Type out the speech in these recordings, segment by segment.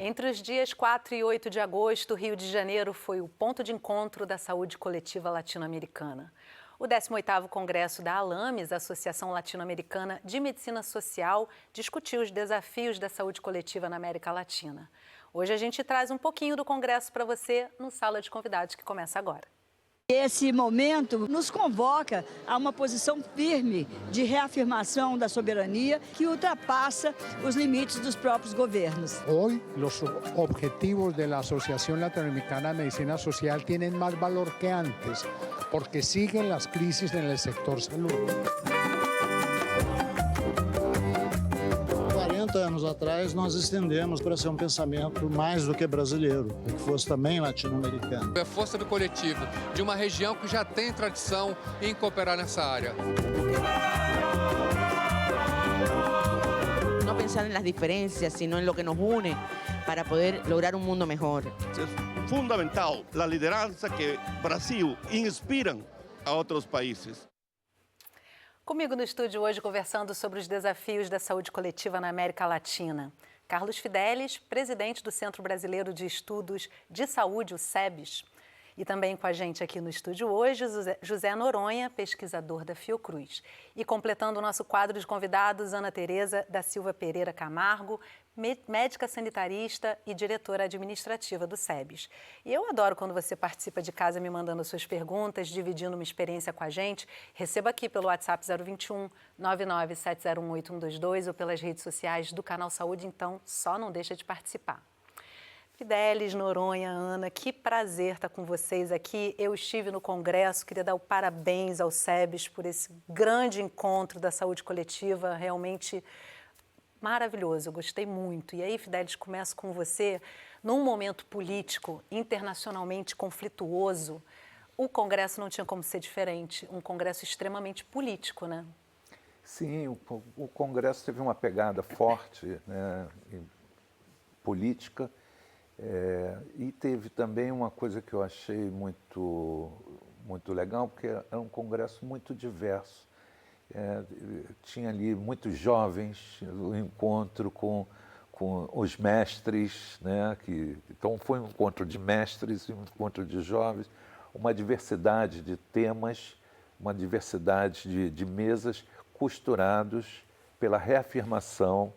Entre os dias 4 e 8 de agosto, o Rio de Janeiro foi o ponto de encontro da saúde coletiva latino-americana. O 18º Congresso da ALAMES, Associação Latino-Americana de Medicina Social, discutiu os desafios da saúde coletiva na América Latina. Hoje a gente traz um pouquinho do Congresso para você no Sala de Convidados, que começa agora. Esse momento nos convoca a uma posição firme de reafirmação da soberania que ultrapassa os limites dos próprios governos. Hoy los objetivos de la Asociación Latinoamericana de Medicina Social tienen más valor que antes porque siguen las crisis en el sector salud. 40 anos atrás, nós estendemos para ser um pensamento mais do que brasileiro, que fosse também latino-americano. É a força do coletivo, de uma região que já tem tradição em cooperar nessa área. No pensar en las diferencias, sino en lo que nos une para poder lograr un mundo mejor. É fundamental a liderança que Brasil inspira a outros países. Comigo no estúdio hoje, conversando sobre os desafios da saúde coletiva na América Latina. Carlos Fidelis, presidente do Centro Brasileiro de Estudos de Saúde, o SEBS. E também com a gente aqui no estúdio hoje, José Noronha, pesquisador da Fiocruz. E completando o nosso quadro de convidados, Ana Tereza da Silva Pereira Camargo, médica sanitarista e diretora administrativa do SEBS. E eu adoro quando você participa de casa me mandando suas perguntas, dividindo uma experiência com a gente. Receba aqui pelo WhatsApp 021 997018122 ou pelas redes sociais do Canal Saúde, então só não deixa de participar. Fidelis, Noronha, Ana, que prazer estar com vocês aqui. Eu estive no Congresso, queria dar o parabéns ao SEBS por esse grande encontro da saúde coletiva, realmente maravilhoso, eu gostei muito. E aí, Fidelis, começo com você. Num momento político internacionalmente conflituoso, o Congresso não tinha como ser diferente, um Congresso extremamente político, né? Sim, o Congresso teve uma pegada forte, né, política. E teve também uma coisa que eu achei muito legal, porque é um congresso muito diverso. Tinha ali muitos jovens, o encontro com os mestres, né? Então foi um encontro de mestres e um encontro de jovens, uma diversidade de temas, uma diversidade de mesas costurados pela reafirmação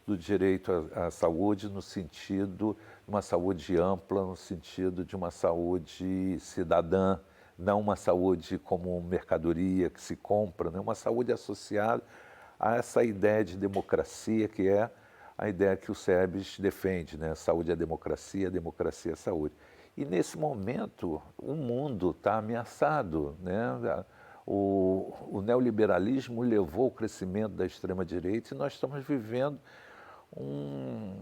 do direito à saúde no sentido de uma saúde ampla, no sentido de uma saúde cidadã, não uma saúde como mercadoria que se compra, né? Uma saúde associada a essa ideia de democracia, que é a ideia que o SEBS defende, né? Saúde é democracia é saúde. E nesse momento o mundo está ameaçado, né? O neoliberalismo levou o crescimento da extrema-direita e nós estamos vivendo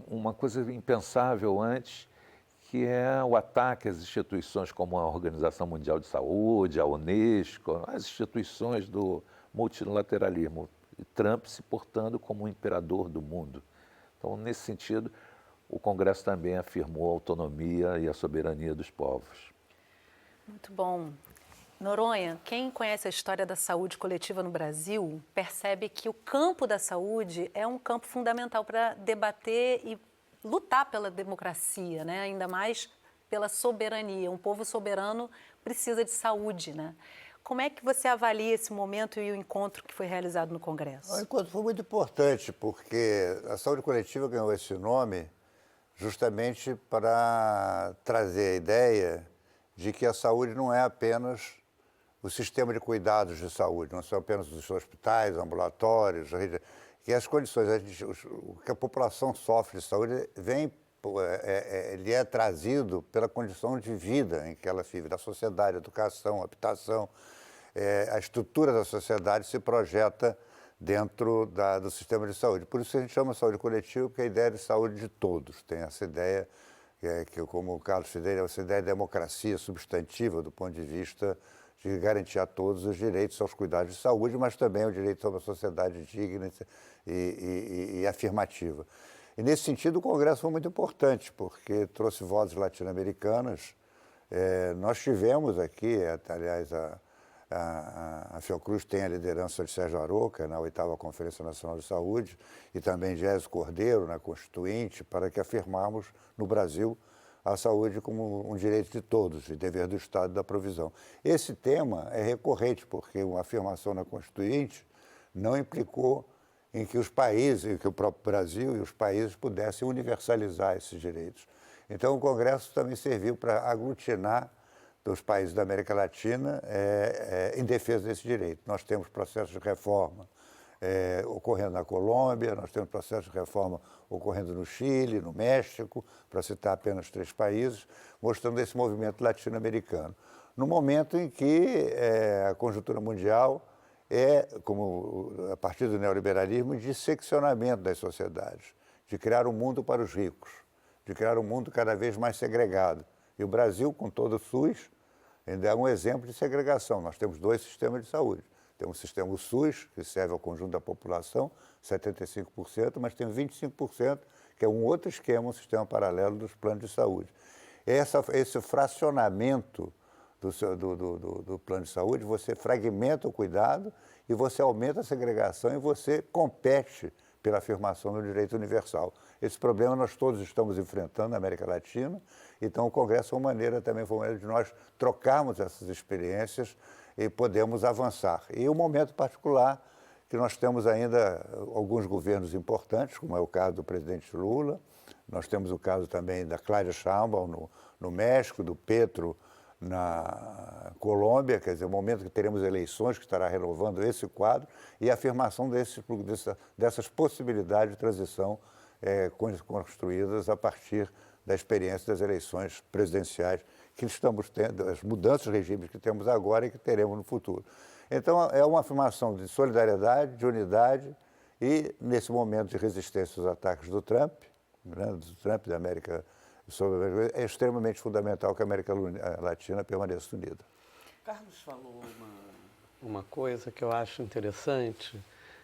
uma coisa impensável antes, que é o ataque às instituições como a Organização Mundial de Saúde, a Unesco, as instituições do multilateralismo. E Trump se portando como o imperador do mundo. Então, nesse sentido, o Congresso também afirmou a autonomia e a soberania dos povos. Muito bom. Noronha, quem conhece a história da saúde coletiva no Brasil percebe que o campo da saúde é um campo fundamental para debater e lutar pela democracia, né? Ainda mais pela soberania. Um povo soberano precisa de saúde, né? Como é que você avalia esse momento e o encontro que foi realizado no Congresso? O encontro foi muito importante, porque a saúde coletiva ganhou esse nome justamente para trazer a ideia de que a saúde não é apenas o sistema de cuidados de saúde, não são apenas os hospitais, ambulatórios, que as condições, o que a população sofre de saúde ele é trazido pela condição de vida em que ela vive, da sociedade, educação, habitação. A estrutura da sociedade se projeta dentro do sistema de saúde. Por isso a gente chama saúde coletiva, porque é a ideia de saúde de todos. Tem essa ideia, que como o Carlos Fidelis, essa ideia de democracia substantiva do ponto de vista de garantir a todos os direitos aos cuidados de saúde, mas também o direito a uma sociedade digna e afirmativa. E, nesse sentido, o Congresso foi muito importante, porque trouxe vozes latino-americanas. Nós tivemos aqui, aliás, A Fiocruz tem a liderança de Sérgio Aroca na 8ª Conferência Nacional de Saúde e também de Gésio Cordeiro na Constituinte, para que afirmarmos no Brasil a saúde como um direito de todos e dever do Estado da provisão. Esse tema é recorrente, porque uma afirmação na Constituinte não implicou em que os países, que o próprio Brasil e os países pudessem universalizar esses direitos. Então, o Congresso também serviu para aglutinar dos países da América Latina em defesa desse direito. Nós temos processos de reforma ocorrendo na Colômbia, nós temos processos de reforma ocorrendo no Chile, no México, para citar apenas 3 países, mostrando esse movimento latino-americano. No momento em que a conjuntura mundial como a partir do neoliberalismo, de seccionamento das sociedades, de criar um mundo para os ricos, de criar um mundo cada vez mais segregado. E o Brasil, com todo o SUS, ainda é um exemplo de segregação. Nós temos 2 sistemas de saúde. Temos o sistema SUS, que serve ao conjunto da população, 75%, mas tem 25%, que é um outro esquema, um sistema paralelo dos planos de saúde. Esse fracionamento do plano de saúde, você fragmenta o cuidado e você aumenta a segregação e você compete pela afirmação do direito universal. Esse problema nós todos estamos enfrentando na América Latina, então o Congresso é uma maneira também de nós trocarmos essas experiências e podemos avançar. E um momento particular que nós temos ainda alguns governos importantes, como é o caso do presidente Lula, nós temos o caso também da Claudia Sheinbaum no México, do Petro na Colômbia, quer dizer, o momento que teremos eleições, que estará renovando esse quadro, e a afirmação dessas possibilidades de transição construídas a partir da experiência das eleições presidenciais que estamos tendo, as mudanças de regimes que temos agora e que teremos no futuro. Então, é uma afirmação de solidariedade, de unidade e, nesse momento de resistência aos ataques do Trump, da América é extremamente fundamental que a América Latina permaneça unida. Carlos falou uma coisa que eu acho interessante,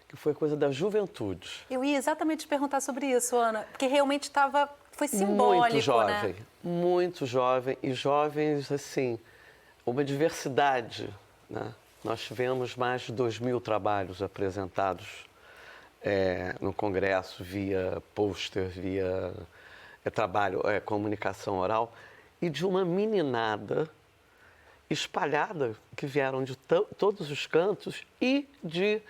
que foi coisa da juventude. Eu ia exatamente te perguntar sobre isso, Ana, porque realmente foi simbólico, muito jovem, né? Muito jovem, e jovens, assim, uma diversidade, né? Nós tivemos mais de 2.000 trabalhos apresentados no Congresso, via pôster, via comunicação oral, e de uma meninada espalhada, que vieram de todos os cantos e de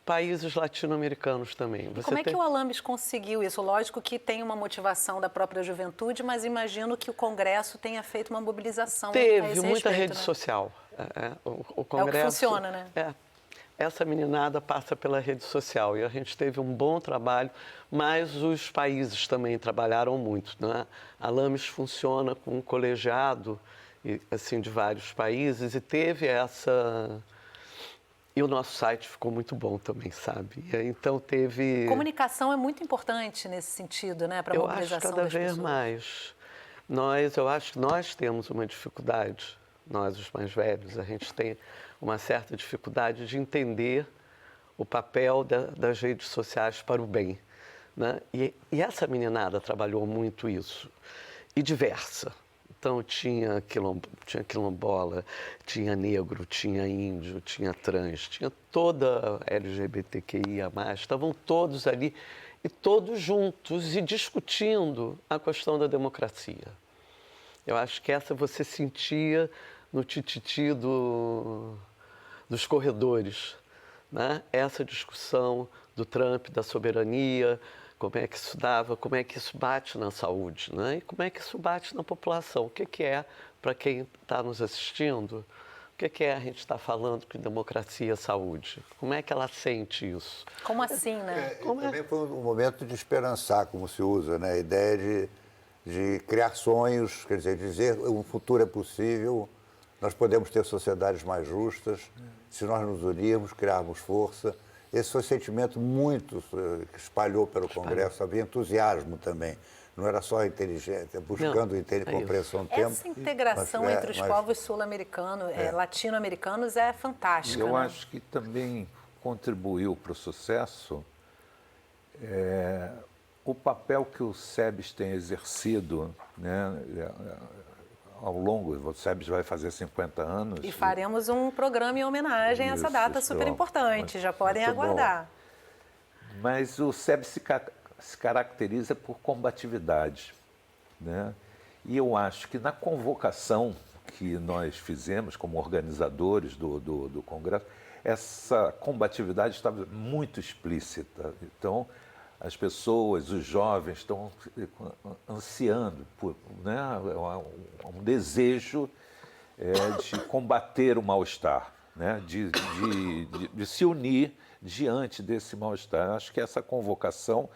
países latino-americanos também. Como é que o Alames conseguiu isso? Lógico que tem uma motivação da própria juventude, mas imagino que o Congresso tenha feito uma mobilização. Teve muita rede social. O Congresso, é o que funciona, né? Essa meninada passa pela rede social e a gente teve um bom trabalho, mas os países também trabalharam muito, né? A Alames funciona com um colegiado assim, de vários países e teve essa... E o nosso site ficou muito bom também, sabe? Então teve... Comunicação é muito importante nesse sentido, né? Para a mobilização das pessoas. Eu acho cada vez mais. Eu acho que nós temos uma dificuldade, nós os mais velhos, a gente tem uma certa dificuldade de entender o papel das redes sociais para o bem, né? E essa meninada trabalhou muito isso, e diversa. Então, tinha quilombola, tinha negro, tinha índio, tinha trans, tinha toda a LGBTQIA+, estavam todos ali, e todos juntos, e discutindo a questão da democracia. Eu acho que essa você sentia no tititi dos corredores, né? Essa discussão do Trump, da soberania, como é que isso dava, como é que isso bate na saúde, né? E como é que isso bate na população. O que é, para quem está nos assistindo, o que é a gente está falando que democracia é saúde? Como é que ela sente isso? Como assim, né? Também foi um momento de esperançar, como se usa, né? A ideia de criar sonhos, quer dizer um futuro é possível, nós podemos ter sociedades mais justas, se nós nos unirmos, criarmos força. Esse foi um sentimento muito que espalhou pelo Congresso, havia entusiasmo também. Não era só inteligência, buscando compreensão do tempo. Essa integração entre os povos sul-americanos, latino-americanos é fantástica. Eu acho que também contribuiu para o sucesso o papel que o SEBS tem exercido, né, ao longo, o SEBS vai fazer 50 anos. E faremos um programa em homenagem a essa data super importante, já podem aguardar. Bom. Mas o SEBS se caracteriza por combatividade, né? E eu acho que na convocação que nós fizemos como organizadores do Congresso, essa combatividade estava muito explícita. Então, as pessoas, os jovens estão ansiando por, né, um desejo de combater o mal-estar, né, de se unir diante desse mal-estar. Acho que essa convocação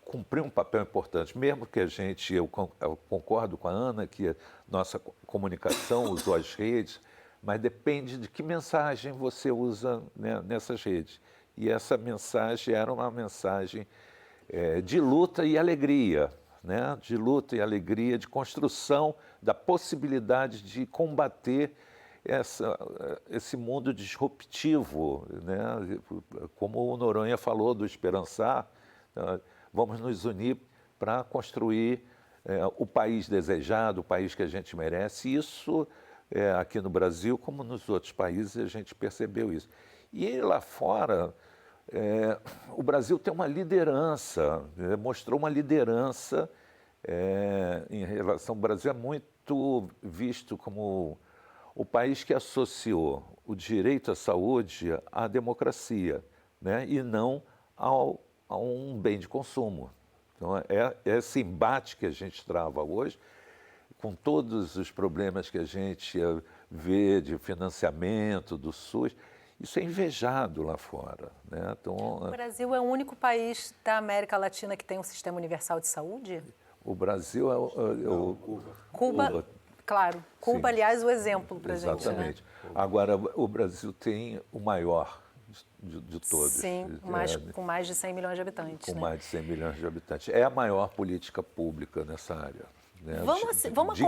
cumpriu um papel importante, mesmo que eu concordo com a Ana, que a nossa comunicação usou as redes, mas depende de que mensagem você usa, né, nessas redes. E essa mensagem era uma mensagem de luta e alegria, né? De luta e alegria, de construção da possibilidade de combater esse mundo disruptivo, né? Como o Noronha falou do esperançar, vamos nos unir para construir o país desejado, o país que a gente merece. Isso, aqui no Brasil, como nos outros países, a gente percebeu isso. E lá fora, o Brasil tem uma liderança, mostrou uma liderança em relação. O Brasil é muito visto como o país que associou o direito à saúde à democracia, né? E não a um bem de consumo. Então, esse embate que a gente trava hoje, com todos os problemas que a gente vê de financiamento do SUS, isso é invejado lá fora, né? Então, o Brasil é o único país da América Latina que tem um sistema universal de saúde? O Brasil Cuba, claro. Cuba, sim. Aliás, o exemplo para a gente. Exatamente. Né? Agora, o Brasil tem o maior de todos. Sim, com mais de 100 milhões de habitantes. Com mais de 100 milhões de habitantes. É a maior política pública nessa área. Né? Vamos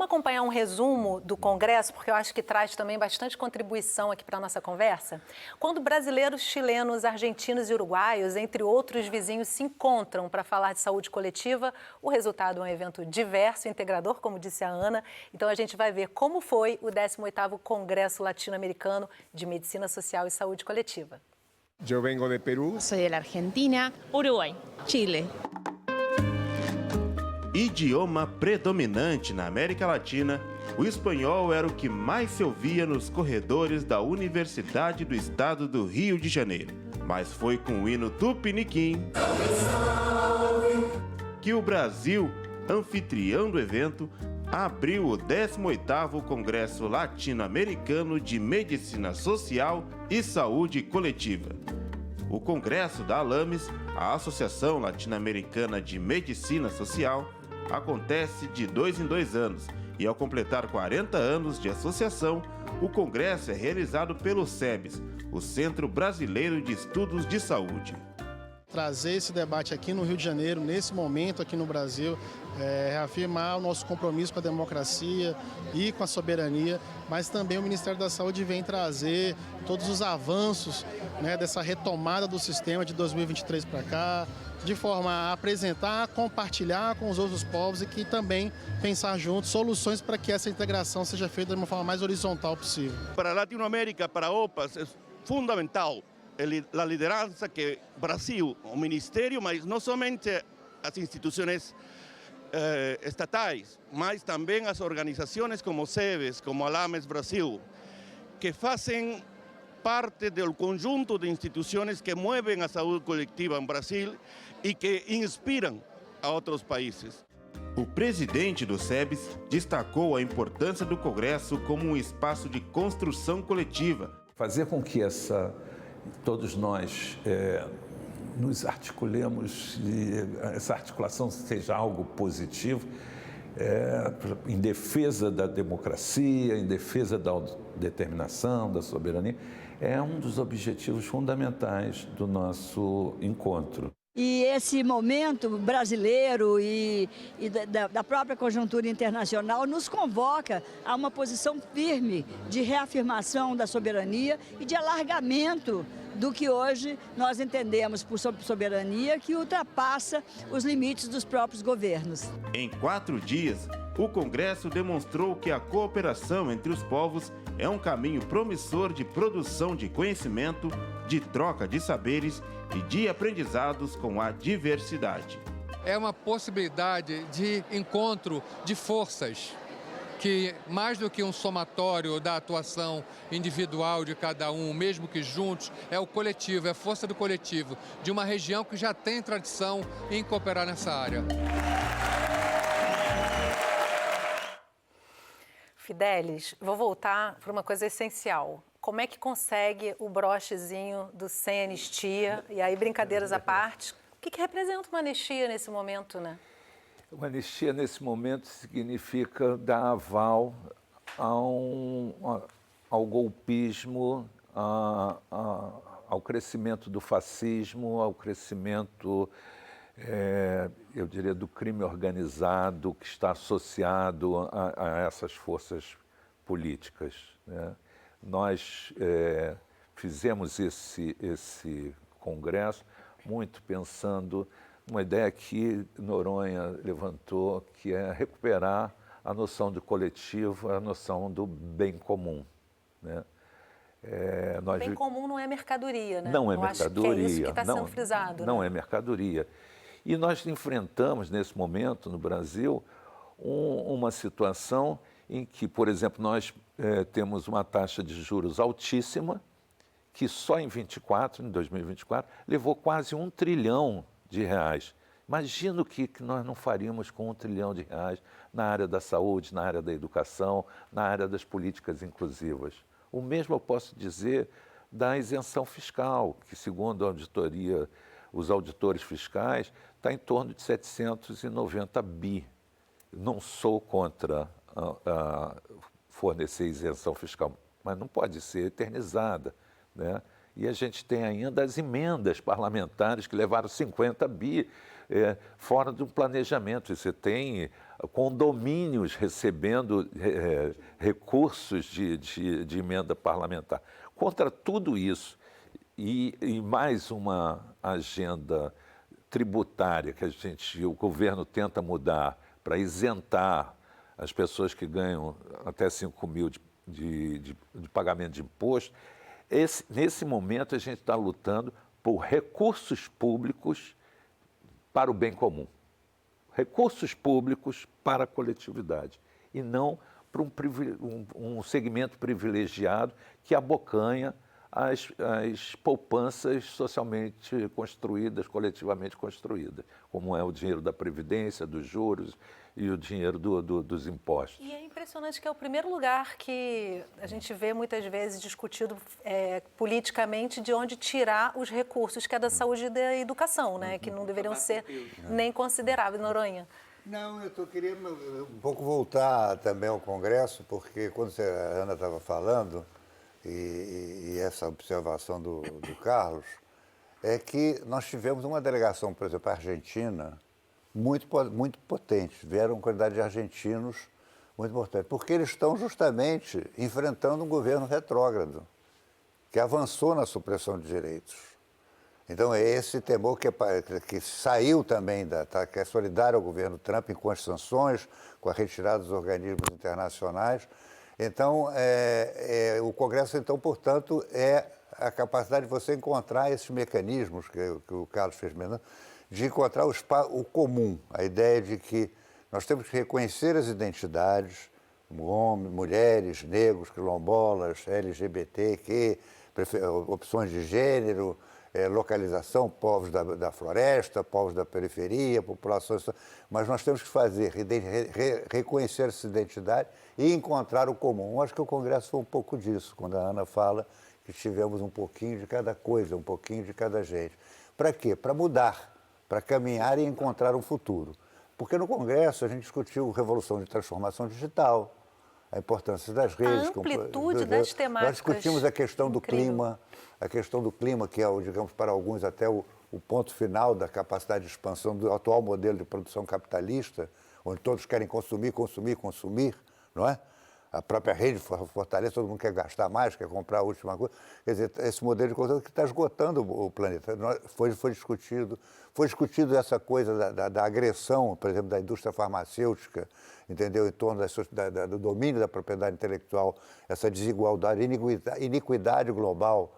acompanhar um resumo do Congresso, porque eu acho que traz também bastante contribuição aqui para a nossa conversa. Quando brasileiros, chilenos, argentinos e uruguaios, entre outros vizinhos, se encontram para falar de saúde coletiva, o resultado é um evento diverso e integrador, como disse a Ana. Então, a gente vai ver como foi o 18º Congresso Latino-Americano de Medicina Social e Saúde Coletiva. Eu vengo de Peru. Soy de la Argentina. Uruguay. Chile. Idioma predominante na América Latina, o espanhol era o que mais se ouvia nos corredores da Universidade do Estado do Rio de Janeiro. Mas foi com o hino tupiniquim que o Brasil, anfitrião do evento, abriu o 18º Congresso Latino-Americano de Medicina Social e Saúde Coletiva. O Congresso da ALAMES, a Associação Latino-Americana de Medicina Social, acontece de 2 em 2 anos e, ao completar 40 anos de associação, o congresso é realizado pelo SEBS, o Centro Brasileiro de Estudos de Saúde. Trazer esse debate aqui no Rio de Janeiro, nesse momento aqui no Brasil, reafirmar o nosso compromisso com a democracia e com a soberania, mas também o Ministério da Saúde vem trazer todos os avanços, né, dessa retomada do sistema de 2023 para cá, de forma a apresentar, compartilhar com os outros povos e que também pensar juntos soluções para que essa integração seja feita de uma forma mais horizontal possível. Para a Latinoamérica, para a OPAS, é fundamental a liderança que Brasil, o Ministério, mas não somente as instituições estatais, mas também as organizações como SEBS, como ALAMES Brasil, que fazem parte do conjunto de instituições que movem a saúde coletiva em Brasil e que inspiram a outros países. O presidente do SEBS destacou a importância do Congresso como um espaço de construção coletiva. Fazer com que todos nós nos articulemos e essa articulação seja algo positivo, em defesa da democracia, em defesa da autodeterminação, da soberania, é um dos objetivos fundamentais do nosso encontro. E esse momento brasileiro e da própria conjuntura internacional nos convoca a uma posição firme de reafirmação da soberania e de alargamento do que hoje nós entendemos por soberania, que ultrapassa os limites dos próprios governos. Em 4 dias, o Congresso demonstrou que a cooperação entre os povos é um caminho promissor de produção de conhecimento, de troca de saberes e de aprendizados com a diversidade. É uma possibilidade de encontro de forças, que mais do que um somatório da atuação individual de cada um, mesmo que juntos, é o coletivo, é a força do coletivo, de uma região que já tem tradição em cooperar nessa área. Fidelis, vou voltar para uma coisa essencial. Como é que consegue o brochezinho do sem anistia? E aí, brincadeiras à parte, o que representa uma anistia nesse momento, né? Uma anistia, nesse momento, significa dar aval ao golpismo, ao crescimento do fascismo, ao crescimento, eu diria, do crime organizado que está associado a essas forças políticas, né? Nós fizemos esse congresso muito pensando uma ideia que Noronha levantou, que é recuperar a noção do coletivo, a noção do bem comum, né? Bem comum não é mercadoria, né? Não é Eu mercadoria. Acho que é isso que está sendo frisado. Não né? é mercadoria. E nós enfrentamos, nesse momento, no Brasil, uma situação em que, por exemplo, nós temos uma taxa de juros altíssima, que só em 2024, levou quase R$1 trilhão. Imagina o que nós não faríamos com R$1 trilhão na área da saúde, na área da educação, na área das políticas inclusivas. O mesmo eu posso dizer da isenção fiscal, que, segundo a auditoria, os auditores fiscais, está em torno de 790 bi. Não sou contra fornecer isenção fiscal, mas não pode ser eternizada, né? E a gente tem ainda as emendas parlamentares que levaram 50 bi fora do planejamento. Você tem condomínios recebendo recursos de emenda parlamentar. Contra tudo isso, e mais uma agenda tributária que o governo tenta mudar para isentar as pessoas que ganham até 5 mil de pagamento de imposto. Nesse momento, a gente está lutando por recursos públicos para o bem comum. Recursos públicos para a coletividade. E não para um segmento privilegiado que abocanha as poupanças socialmente construídas, coletivamente construídas, como é o dinheiro da Previdência, dos juros e o dinheiro dos impostos. E é impressionante que é o primeiro lugar que a gente vê muitas vezes discutido politicamente de onde tirar os recursos, que é da saúde e da educação, né? Que não deveriam ser nem consideráveis. Noronha? Não, eu queria um pouco voltar também ao Congresso, porque quando a Ana estava falando, e essa observação do Carlos, é que nós tivemos uma delegação, por exemplo, argentina, muito potente. Vieram uma quantidade de argentinos muito importante, porque eles estão justamente enfrentando um governo retrógrado, que avançou na supressão de direitos. Então, é esse temor que saiu também, que é solidário ao governo Trump, com as sanções, com a retirada dos organismos internacionais. Então, o Congresso, então, portanto, é a capacidade de você encontrar esses mecanismos que o Carlos fez menção, de encontrar o comum, a ideia de que nós temos que reconhecer as identidades, homens, mulheres, negros, quilombolas, LGBT, opções de gênero, localização, povos da floresta, povos da periferia, populações... Mas nós temos que reconhecer essa identidade e encontrar o comum. Eu acho que o Congresso foi um pouco disso, quando a Ana fala que tivemos um pouquinho de cada coisa, um pouquinho de cada gente. Para quê? Para mudar, para caminhar e encontrar um futuro. Porque no Congresso a gente discutiu revolução de transformação digital, a importância das redes... A amplitude das temáticas. Nós discutimos a questão do clima, que é, digamos, para alguns até o ponto final da capacidade de expansão do atual modelo de produção capitalista, onde todos querem consumir, não é? a própria rede fortalece, todo mundo quer gastar mais, quer comprar a última coisa. Quer dizer, esse modelo de controle que está esgotando o planeta. Foi discutido essa coisa da agressão, por exemplo, da indústria farmacêutica, entendeu? Em torno do domínio da propriedade intelectual, essa desigualdade, iniquidade global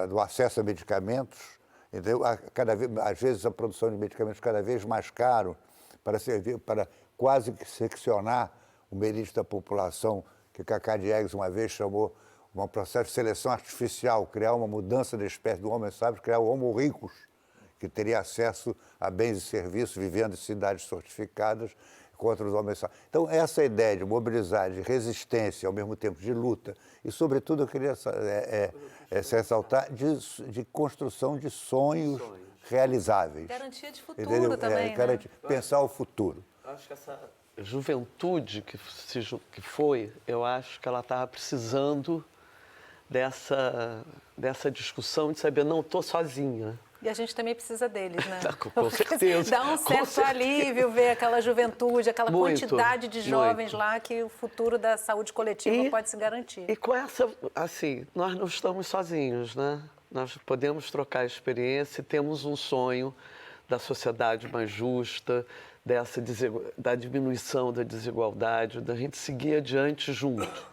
do acesso a medicamentos, entendeu? Às vezes a produção de medicamentos cada vez mais caro para quase que seccionar o melite da população, que Cacá Diegues uma vez chamou um processo de seleção artificial, criar uma mudança da espécie do homem sábio, criar o homo ricos, que teria acesso a bens e serviços, vivendo em cidades fortificadas contra os homens sábios. Então, essa ideia de mobilizar, de resistência, ao mesmo tempo de luta, e, sobretudo, eu queria se ressaltar de construção de sonhos realizáveis. Garantia de futuro também, né? Pensar o futuro. Acho que essa juventude que foi, eu acho que ela estava precisando dessa discussão de saber, não, estou sozinha. E a gente também precisa deles, né? Com certeza. Dá um certo alívio ver aquela juventude, aquela quantidade de jovens lá que o futuro da saúde coletiva pode se garantir. E com essa, assim, nós não estamos sozinhos, né? Nós podemos trocar experiência e temos um sonho da sociedade mais justa, da diminuição da desigualdade, da gente seguir adiante junto.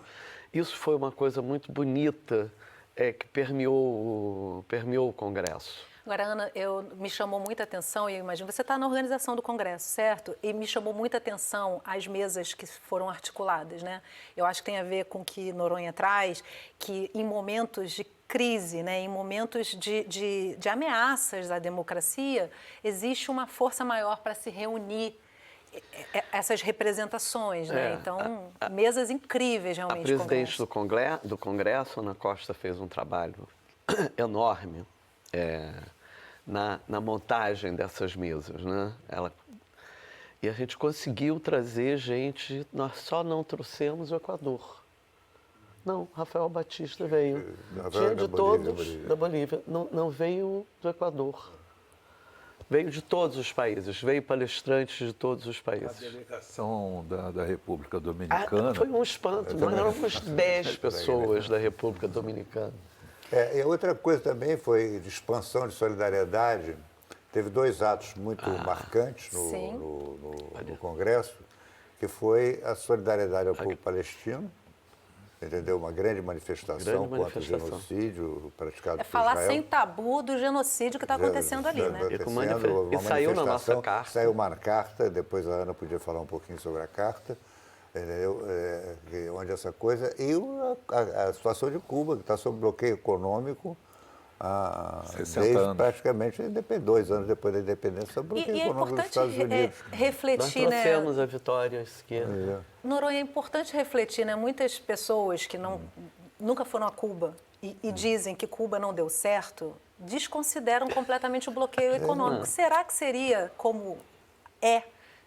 Isso foi uma coisa muito bonita que permeou o Congresso. Agora, Ana, me chamou muita atenção, e eu imagino, você está na organização do Congresso, certo? E me chamou muita atenção as mesas que foram articuladas, né? Eu acho que tem a ver com o que Noronha traz, que em momentos de crise, né, em momentos de ameaças à democracia, existe uma força maior para se reunir essas representações, né? Então, mesas incríveis, realmente. A presidente do Congresso, Ana Costa, fez um trabalho enorme na montagem dessas mesas, né? E a gente conseguiu trazer gente, nós só não trouxemos o Equador. Não, Rafael Batista veio. Tinha de todos da Bolívia. Não veio do Equador. Veio de todos os países, veio palestrantes de todos os países. A delegação da República Dominicana... Foi um espanto, nós éramos 10 pessoas da República Dominicana. E outra coisa também foi de expansão de solidariedade. Teve 2 atos muito marcantes no Congresso, que foi a solidariedade ao povo palestino, entendeu? Uma grande manifestação contra o genocídio praticado por Israel. Falar sem tabu do genocídio que está acontecendo ali, né? E saiu na nossa carta. Saiu uma carta, depois a Ana podia falar um pouquinho sobre a carta, entendeu? Onde essa coisa... E a situação de Cuba, que está sob bloqueio econômico desde praticamente 2 anos depois da independência, sob bloqueio econômico dos Estados Unidos. Refletir, nós trouxemos a vitória à esquerda. Noronha, é importante refletir, né? Muitas pessoas que nunca foram a Cuba e dizem que Cuba não deu certo, desconsideram completamente o bloqueio econômico. Será que seria como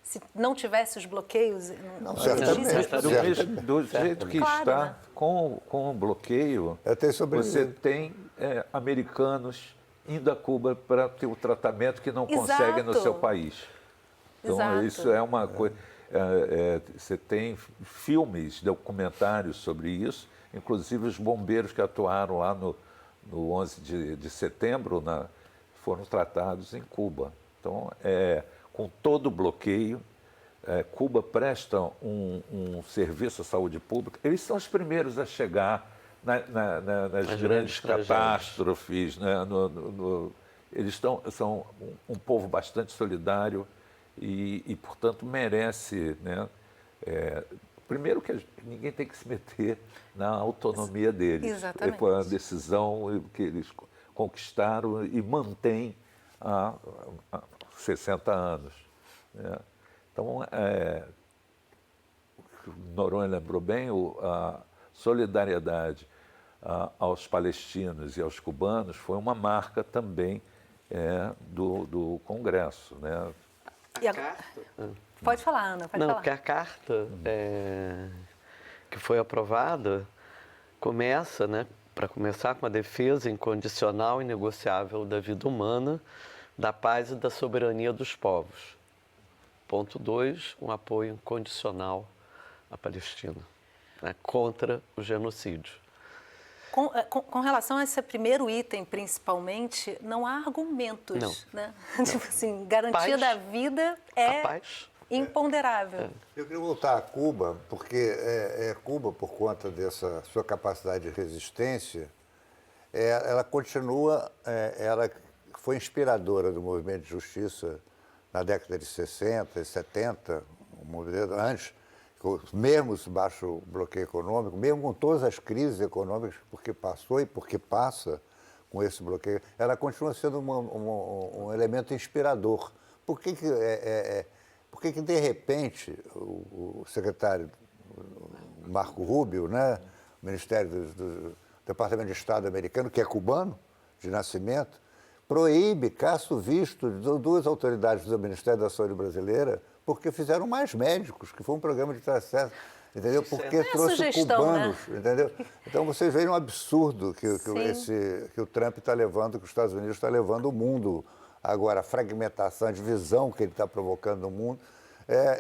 se não tivesse os bloqueios? Do jeito que está, né? com o bloqueio, você tem americanos indo a Cuba para ter o tratamento que não conseguem no seu país. Então, isso é uma coisa... você tem filmes, documentários sobre isso, inclusive os bombeiros que atuaram lá no 11 de setembro foram tratados em Cuba. Então, com todo o bloqueio, Cuba presta um serviço à saúde pública. Eles são os primeiros a chegar nas grandes catástrofes. Né? Eles são um povo bastante solidário e portanto, merece... Né? Primeiro que ninguém tem que se meter na autonomia deles. Exatamente. Foi uma decisão que eles conquistaram e mantêm há 60 anos. Né? Então, o Noronha lembrou bem, a solidariedade aos palestinos e aos cubanos foi uma marca também do Congresso. Né? Pode falar, Ana, pode falar. Porque a carta que foi aprovada começa, né, para começar, com a defesa incondicional e negociável da vida humana, da paz e da soberania dos povos. Ponto 2, um apoio incondicional à Palestina. né, contra o genocídio. Com relação a esse primeiro item, principalmente, não há argumentos, não. né? Não. Tipo assim, garantia da vida é imponderável. Eu queria voltar a Cuba, porque Cuba, por conta dessa sua capacidade de resistência, ela continua, ela foi inspiradora do movimento de justiça na década de 60 e 70, o movimento antes, mesmo baixo bloqueio econômico, mesmo com todas as crises econômicas, porque passou e porque passa com esse bloqueio, ela continua sendo um elemento inspirador. Por que de repente, o secretário Marco Rubio, né, o Ministério do Departamento de Estado americano, que é cubano, de nascimento, proíbe, caça o visto de duas autoridades do Ministério da Saúde brasileira, porque fizeram mais médicos, que foi um programa de acesso, entendeu? Porque trouxe cubanos, né? Entendeu? Então vocês veem um absurdo que o Trump está levando, que os Estados Unidos está levando o mundo agora, a fragmentação, a divisão que ele está provocando no mundo.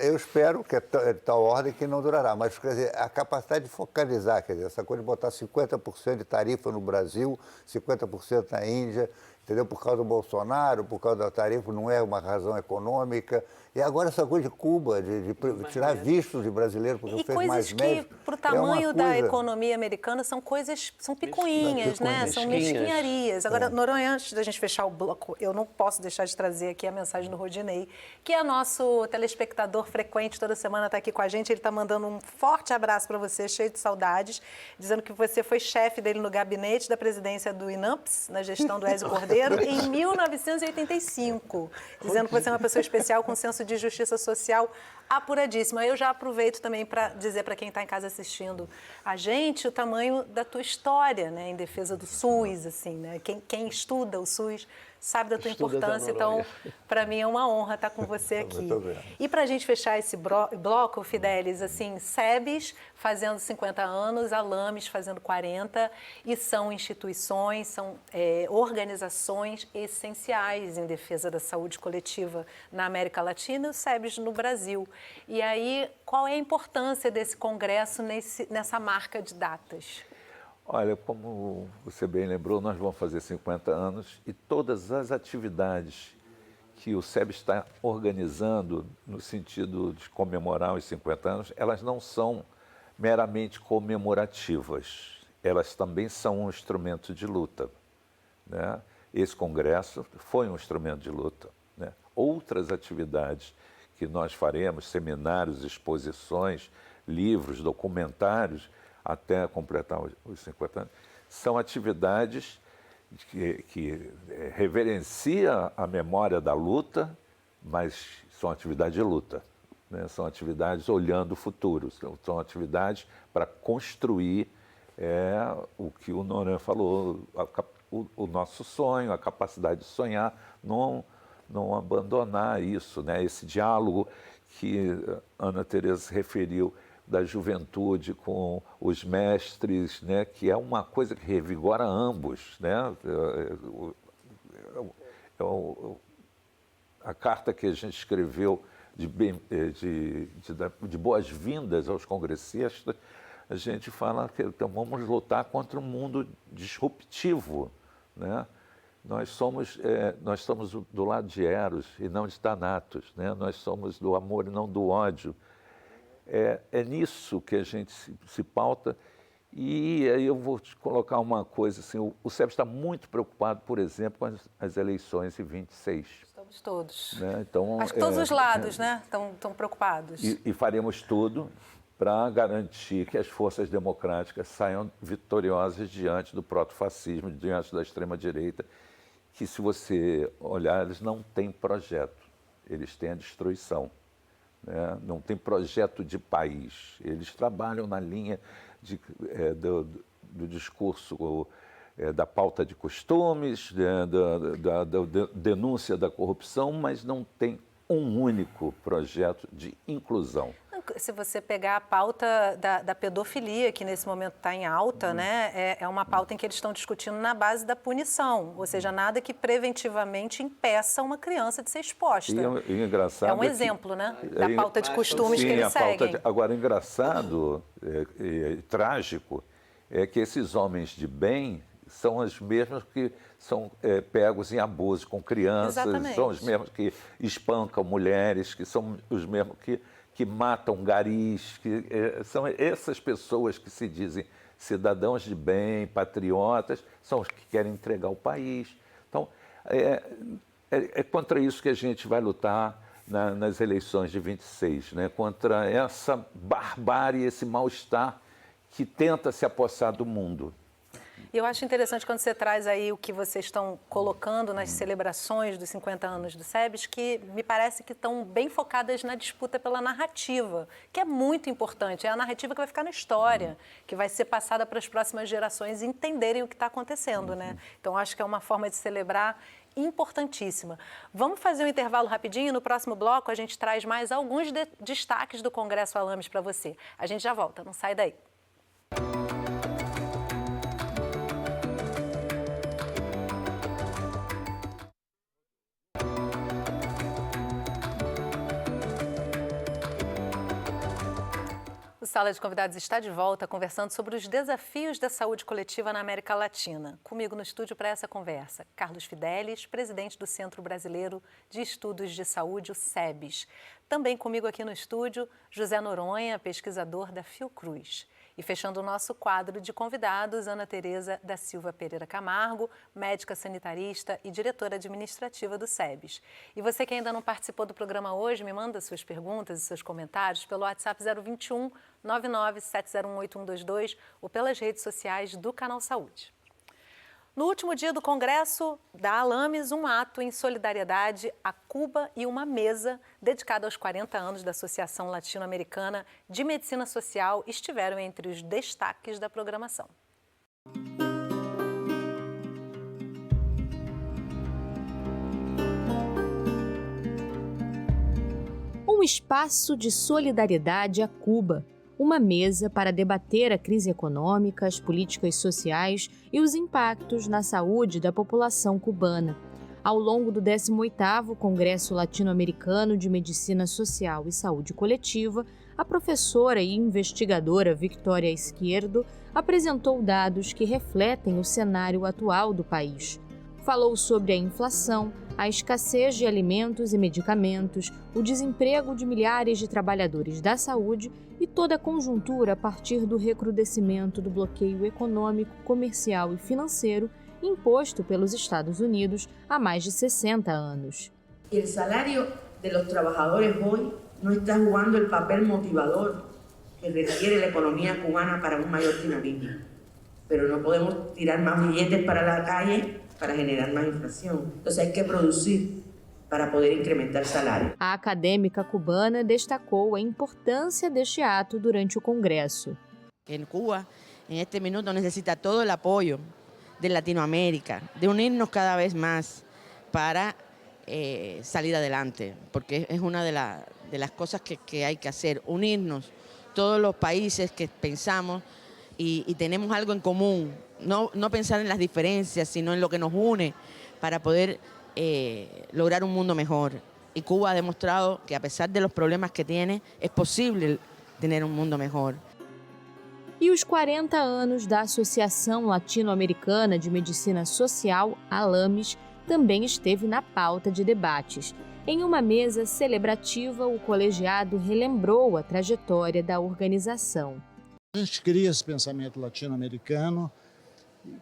Eu espero que é tal ordem que não durará, mas quer dizer, a capacidade de focalizar, quer dizer, essa coisa de botar 50% de tarifa no Brasil, 50% na Índia, entendeu? Por causa do Bolsonaro, por causa da tarifa, não é uma razão econômica. E agora essa coisa de Cuba, de tirar vistos de brasileiros, porque fez mais médicos. E coisas que, para o tamanho da economia americana, são picuinhas, né? São mesquinharias. Agora, Noronha, antes da gente fechar o bloco, eu não posso deixar de trazer aqui a mensagem do Rodinei, que é nosso telespectador frequente, toda semana está aqui com a gente. Ele está mandando um forte abraço para você, cheio de saudades, dizendo que você foi chefe dele no gabinete da presidência do INAMPS, na gestão do Ézio Cordeiro, em 1985, dizendo que você é uma pessoa especial com senso de justiça social apuradíssima. Eu já aproveito também para dizer para quem está em casa assistindo a gente o tamanho da tua história, né, em defesa do SUS, assim, né? Quem estuda o SUS sabe da tua importância, então para mim é uma honra estar com você aqui. E para a gente fechar esse bloco, Fidelis, assim, SEBES fazendo 50 anos, a LAMES fazendo 40, e são instituições, são organizações essenciais em defesa da saúde coletiva na América Latina e o SEBES no Brasil. E aí, qual é a importância desse congresso nessa marca de datas? Olha, como você bem lembrou, nós vamos fazer 50 anos e todas as atividades que o SEBES está organizando no sentido de comemorar os 50 anos, elas não são meramente comemorativas, elas também são um instrumento de luta, né? Esse congresso foi um instrumento de luta, né? Outras atividades que nós faremos, seminários, exposições, livros, documentários, até completar os 50 anos, são atividades que reverenciam a memória da luta, mas são atividades de luta, né? São atividades olhando o futuro, são atividades para construir o que o Noronha falou, o nosso sonho, a capacidade de sonhar, não abandonar isso, né? Esse diálogo que Ana Tereza referiu, da juventude com os mestres, né, que é uma coisa que revigora ambos, né? A carta que a gente escreveu de boas-vindas aos congressistas, a gente fala que então, vamos lutar contra um mundo disruptivo, né? Nós estamos do lado de Eros e não de Thanatos, né? Nós somos do amor e não do ódio. É nisso que a gente se pauta. E aí eu vou te colocar uma coisa, assim, o SEBES está muito preocupado, por exemplo, com as eleições em 26. Estamos todos. Né? Então, acho que todos os lados, né, estão preocupados. E faremos tudo para garantir que as forças democráticas saiam vitoriosas diante do protofascismo, diante da extrema-direita, que, se você olhar, eles não têm projeto, eles têm a destruição. Né? Não tem projeto de país. Eles trabalham na linha do discurso da pauta de costumes, da denúncia da corrupção, mas não tem um único projeto de inclusão. se você pegar a pauta da pedofilia, que nesse momento está em alta, né, é uma pauta em que eles estão discutindo na base da punição, ou seja, nada que preventivamente impeça uma criança de ser exposta. E engraçado é um exemplo, né, da pauta de costumes que eles seguem. Agora, engraçado e trágico é que esses homens de bem são os mesmos que são pegos em abuso com crianças, Exatamente. São os mesmos que espancam mulheres, que são os mesmos que matam garis, são essas pessoas que se dizem cidadãos de bem, patriotas, são os que querem entregar o país. Então, é contra isso que a gente vai lutar nas eleições de 26, né? Contra essa barbárie, esse mal-estar que tenta se apossar do mundo. E eu acho interessante quando você traz aí o que vocês estão colocando nas celebrações dos 50 anos do SEBS, que me parece que estão bem focadas na disputa pela narrativa, que é muito importante. É a narrativa que vai ficar na história, que vai ser passada para as próximas gerações entenderem o que está acontecendo, né? Então, acho que é uma forma de celebrar importantíssima. Vamos fazer um intervalo rapidinho. No próximo bloco, a gente traz mais alguns destaques do Congresso Alames para você. A gente já volta, não sai daí. O Sala de Convidados está de volta conversando sobre os desafios da saúde coletiva na América Latina. Comigo no estúdio para essa conversa, Carlos Fidelis, presidente do Centro Brasileiro de Estudos de Saúde, o SEBS. Também comigo aqui no estúdio, José Noronha, pesquisador da Fiocruz. E fechando o nosso quadro de convidados, Ana Tereza da Silva Pereira Camargo, médica sanitarista e diretora administrativa do SEBS. E você que ainda não participou do programa hoje, me manda suas perguntas e seus comentários pelo WhatsApp 021 997018122 ou pelas redes sociais do Canal Saúde. No último dia do Congresso da Alames, um ato em solidariedade a Cuba e uma mesa dedicada aos 40 anos da Associação Latino-Americana de Medicina Social estiveram entre os destaques da programação. Um espaço de solidariedade a Cuba. Uma mesa para debater a crise econômica, as políticas sociais e os impactos na saúde da população cubana. Ao longo do 18º Congresso Latino-Americano de Medicina Social e Saúde Coletiva, a professora e investigadora Victoria Izquierdo apresentou dados que refletem o cenário atual do país. Falou sobre a inflação, a escassez de alimentos e medicamentos, o desemprego de milhares de trabalhadores da saúde e toda a conjuntura a partir do recrudescimento do bloqueio econômico, comercial e financeiro imposto pelos Estados Unidos há mais de 60 anos. O salário dos trabalhadores hoje não está jugando o papel motivador que requiere a economia cubana para maior dinamismo. Pero não podemos tirar mais billetes para a calle para generar mais inflação. Então, hay que produzir para poder incrementar o salário. A acadêmica cubana destacou a importância deste ato durante o Congresso. En Cuba, en este minuto, necesita todo el apoyo de Latinoamérica, de unirnos cada vez más para salir adelante, porque es una de las cosas que hay que hacer, unirnos todos los países que pensamos y tenemos algo en común, no pensar en las diferencias, sino en lo que nos une para poder lograr un mundo mejor. Y Cuba ha demostrado que a pesar de los problemas que tiene, es posible tener un mundo mejor. E os 40 anos da Associação Latino-Americana de Medicina Social, ALAMES, também esteve na pauta de debates. Em uma mesa celebrativa, o colegiado relembrou a trajetória da organização. A gente cria esse pensamento latino-americano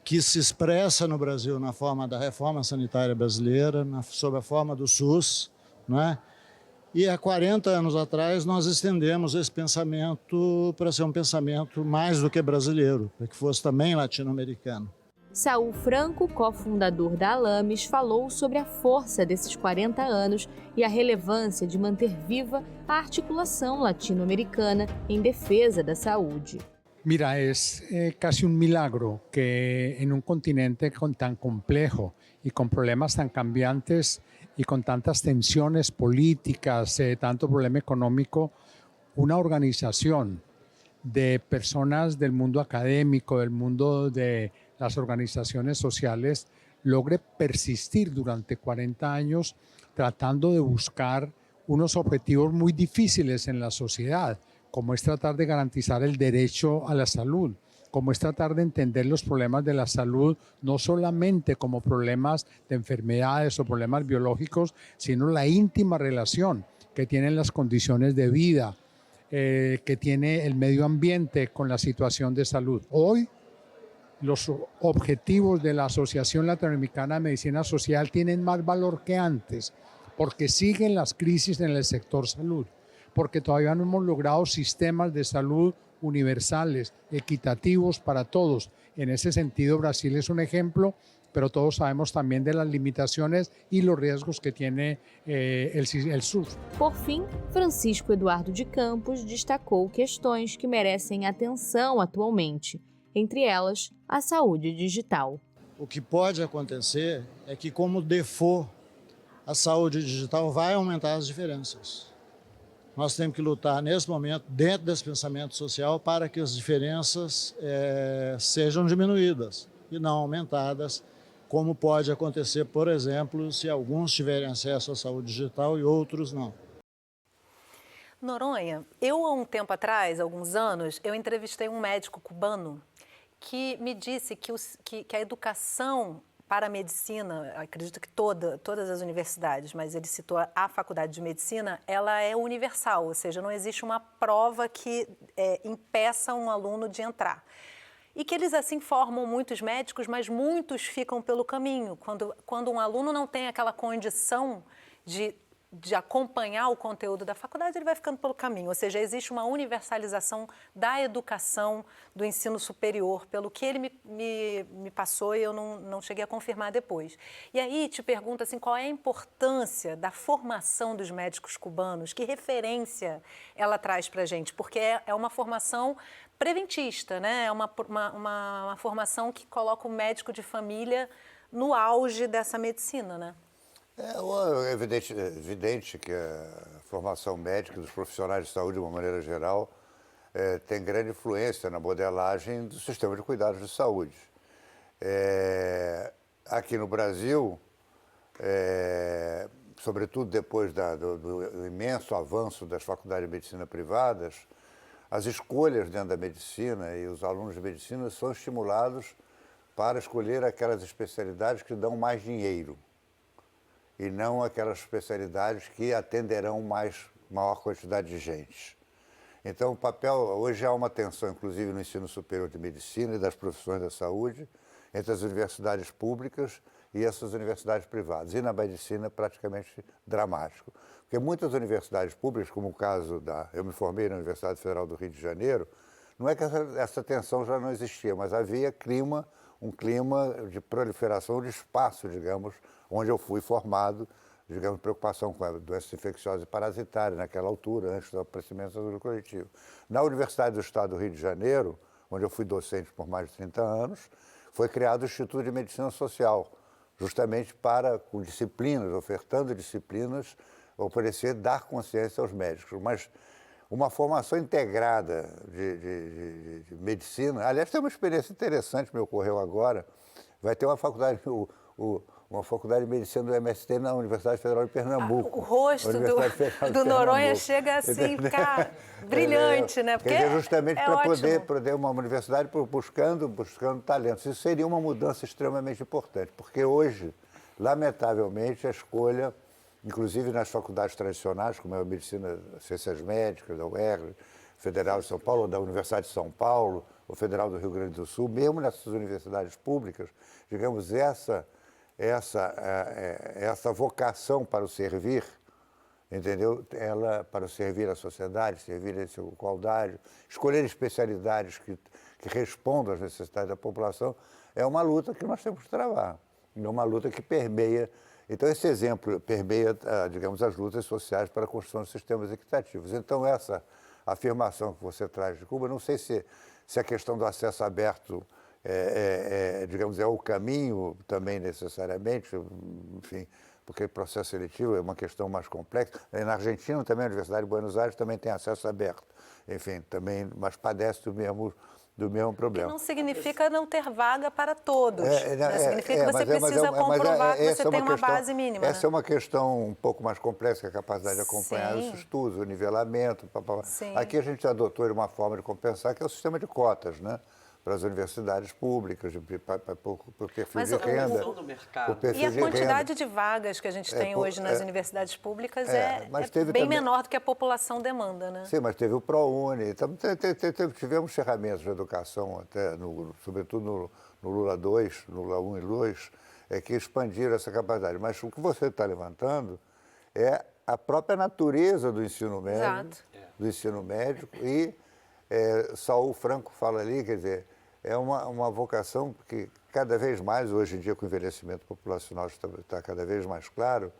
que se expressa no Brasil na forma da reforma sanitária brasileira, sob a forma do SUS, não é? E há 40 anos atrás nós estendemos esse pensamento para ser um pensamento mais do que brasileiro, para que fosse também latino-americano. Saul Franco, cofundador da ALAMES, falou sobre a força desses 40 anos e a relevância de manter viva a articulação latino-americana em defesa da saúde. Mira, es casi un milagro que en un continente tan complejo y con problemas tan cambiantes y con tantas tensiones políticas, tanto problema económico, una organización de personas del mundo académico, del mundo de las organizaciones sociales, logre persistir durante 40 años tratando de buscar unos objetivos muy difíciles en la sociedad, como es tratar de garantizar el derecho a la salud, como es tratar de entender los problemas de la salud no solamente como problemas de enfermedades o problemas biológicos, sino la íntima relación que tienen las condiciones de vida, que tiene el medio ambiente con la situación de salud. Hoy, los objetivos de la Asociación Latinoamericana de Medicina Social tienen más valor que antes, porque siguen las crisis en el sector salud, porque todavía no hemos logrado sistemas de salud universales, equitativos para todos. En ese sentido, Brasil es un ejemplo, pero todos sabemos también de las limitaciones y los riesgos que tiene el SUS. Por fim, Francisco Eduardo de Campos destacou questões que merecem atenção atualmente, entre elas a saúde digital. O que pode acontecer é que, como default, a saúde digital vai aumentar as diferenças. Nós temos que lutar, nesse momento, dentro desse pensamento social, para que as diferenças sejam diminuídas e não aumentadas, como pode acontecer, por exemplo, se alguns tiverem acesso à saúde digital e outros não. Noronha, eu há um tempo atrás, alguns anos, eu entrevistei um médico cubano que me disse que a educação para a medicina, acredito que todas as universidades, mas ele citou a faculdade de medicina, ela é universal, ou seja, não existe uma prova que impeça um aluno de entrar. E que eles assim formam muitos médicos, mas muitos ficam pelo caminho. Quando um aluno não tem aquela condição de acompanhar o conteúdo da faculdade, ele vai ficando pelo caminho. Ou seja, existe uma universalização da educação, do ensino superior, pelo que ele me passou e eu não cheguei a confirmar depois. E aí te pergunto assim, qual é a importância da formação dos médicos cubanos? Que referência ela traz para a gente? Porque é uma formação preventista, né? É uma formação que coloca o médico de família no auge dessa medicina, né? É evidente que a formação médica dos profissionais de saúde, de uma maneira geral, tem grande influência na modelagem do sistema de cuidados de saúde. Aqui no Brasil, sobretudo depois do imenso avanço das faculdades de medicina privadas, as escolhas dentro da medicina e os alunos de medicina são estimulados para escolher aquelas especialidades que dão mais dinheiro e não aquelas especialidades que atenderão maior quantidade de gente. Então, hoje há uma tensão, inclusive no ensino superior de medicina e das profissões da saúde, entre as universidades públicas e essas universidades privadas. E na medicina, praticamente dramático. Porque muitas universidades públicas, como o caso eu me formei na Universidade Federal do Rio de Janeiro, não é que essa tensão já não existia, mas havia um clima de proliferação de espaço, digamos, onde eu fui formado, digamos, preocupação com a doença infecciosa e parasitária naquela altura, antes do aparecimento da saúde coletiva. Na Universidade do Estado do Rio de Janeiro, onde eu fui docente por mais de 30 anos, foi criado o Instituto de Medicina Social, justamente para, com disciplinas, ofertando disciplinas, dar consciência aos médicos. Mas uma formação integrada de medicina, aliás, tem uma experiência interessante que me ocorreu agora, vai ter uma faculdade, uma faculdade de medicina do MST na Universidade Federal de Pernambuco. O rosto do Noronha chega assim, ficar brilhante, né? Porque justamente para poder uma universidade buscando talentos. Isso seria uma mudança extremamente importante, porque hoje, lamentavelmente, a escolha, inclusive nas faculdades tradicionais, como a Medicina, Ciências Médicas, da UERJ, Federal de São Paulo, da Universidade de São Paulo, ou Federal do Rio Grande do Sul, mesmo nessas universidades públicas, digamos, essa vocação para o servir, entendeu? Para servir a sociedade, servir a igualdade, escolher especialidades que respondam às necessidades da população, é uma luta que nós temos que travar. É uma luta que permeia. Então, esse exemplo permeia, digamos, as lutas sociais para a construção de sistemas equitativos. Então, essa afirmação que você traz de Cuba, não sei se a questão do acesso aberto digamos, é o caminho também necessariamente, enfim, porque o processo seletivo é uma questão mais complexa. Na Argentina também, a Universidade de Buenos Aires também tem acesso aberto. Enfim, também, mas padece do mesmo problema. Que não significa não ter vaga para todos. Significa que você precisa comprovar que você tem uma base mínima. Essa é uma questão um pouco mais complexa, que é a capacidade de acompanhar os estudos, o nivelamento. Aqui a gente adotou uma forma de compensar, que é o sistema de cotas, né? Para as universidades públicas, por perfil de renda. E a quantidade de vagas que a gente tem hoje nas universidades públicas é bem menor do que a população demanda, né? Sim, mas teve o ProUni, tivemos ferramentas de educação, até sobretudo no Lula 2, no Lula 1 e 2, que expandiram essa capacidade. Mas o que você está levantando é a própria natureza do ensino médio, e Saul Franco fala ali, quer dizer, é uma vocação que cada vez mais, hoje em dia, com o envelhecimento populacional está cada vez mais claro,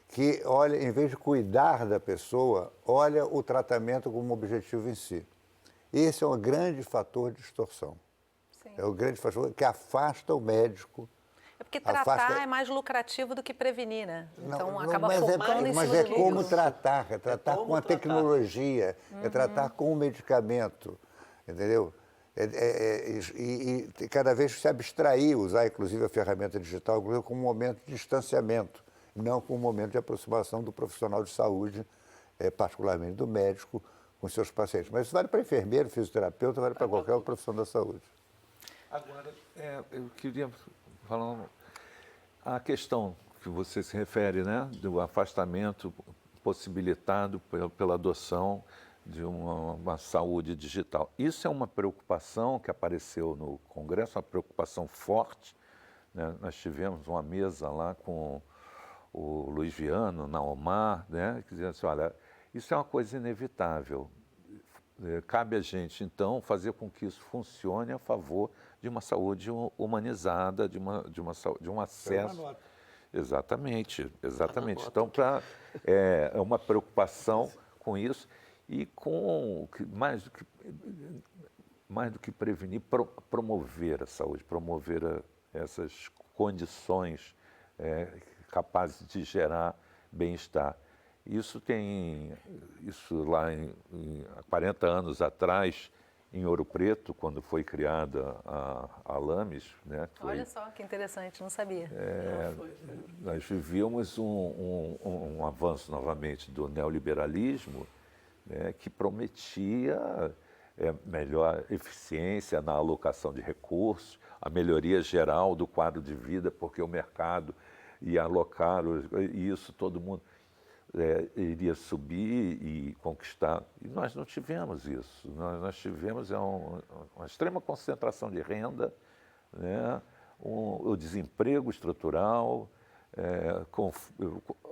que olha, em vez de cuidar da pessoa, olha o tratamento como objetivo em si. Esse é um grande fator de distorção. Sim. É o grande fator que afasta o médico. É porque tratar é mais lucrativo do que prevenir, né? Então acaba focando em cima mas é como tratar, com a tecnologia, é tratar com o medicamento, entendeu? E cada vez se abstrair, usar inclusive a ferramenta digital como um momento de distanciamento, não como um momento de aproximação do profissional de saúde, particularmente do médico, com seus pacientes. Mas isso vale para enfermeiro, fisioterapeuta, vale para qualquer profissão da saúde. Agora, eu queria falar a questão que você se refere, né, do afastamento possibilitado pela adoção de uma saúde digital. Isso é uma preocupação que apareceu no Congresso, uma preocupação forte, né? Nós tivemos uma mesa lá com o Luiz Viano, Naomar, né, que dizia assim, olha, isso é uma coisa inevitável. Cabe a gente, então, fazer com que isso funcione a favor de uma saúde humanizada, de um acesso. Exatamente. Então, é uma preocupação com isso e com mais do que prevenir, promover a saúde, promover essas condições capazes de gerar bem-estar. Isso lá há 40 anos atrás, em Ouro Preto, quando foi criada a Lames, né? Olha só, que interessante, não sabia. Nós vivíamos um avanço novamente do neoliberalismo, né, que prometia melhor eficiência na alocação de recursos, a melhoria geral do quadro de vida, porque o mercado ia alocar, e isso todo mundo iria subir e conquistar. E nós não tivemos isso. Nós tivemos uma extrema concentração de renda, né, o desemprego estrutural,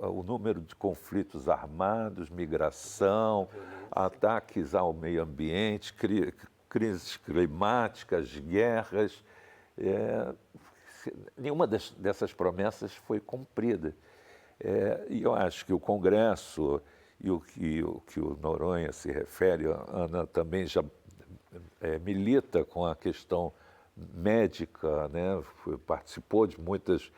o número de conflitos armados, migração, ataques ao meio ambiente, crises climáticas, guerras. Nenhuma dessas promessas foi cumprida. E eu acho que o Congresso e o que o Noronha se refere, a Ana também já milita com a questão médica, né? Participou de muitas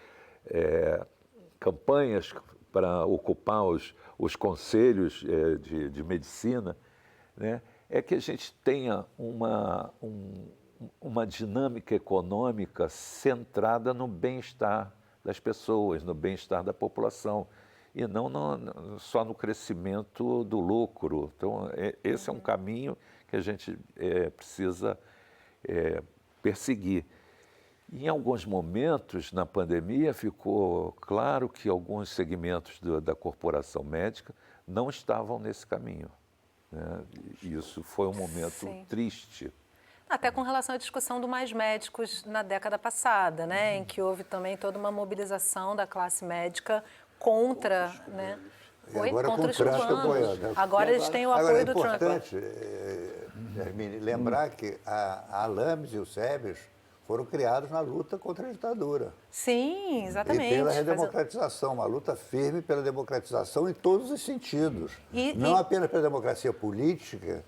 campanhas para ocupar os conselhos de medicina, né? É que a gente tenha uma dinâmica econômica centrada no bem-estar das pessoas, no bem-estar da população, e não só no crescimento do lucro. Então, esse é um caminho que a gente precisa perseguir. Em alguns momentos, na pandemia, ficou claro que alguns segmentos da corporação médica não estavam nesse caminho, né? Isso foi um momento triste. Até com relação à discussão do Mais Médicos na década passada, né, em que houve também toda uma mobilização da classe médica contra, né? Agora contra os Trump apoiando. Agora eles têm o apoio do Trump. É importante, Hermine, lembrar que a Lames e o SEBES foram criados na luta contra a ditadura. Sim, exatamente. E pela redemocratização, uma luta firme pela democratização em todos os sentidos. Não apenas pela democracia política,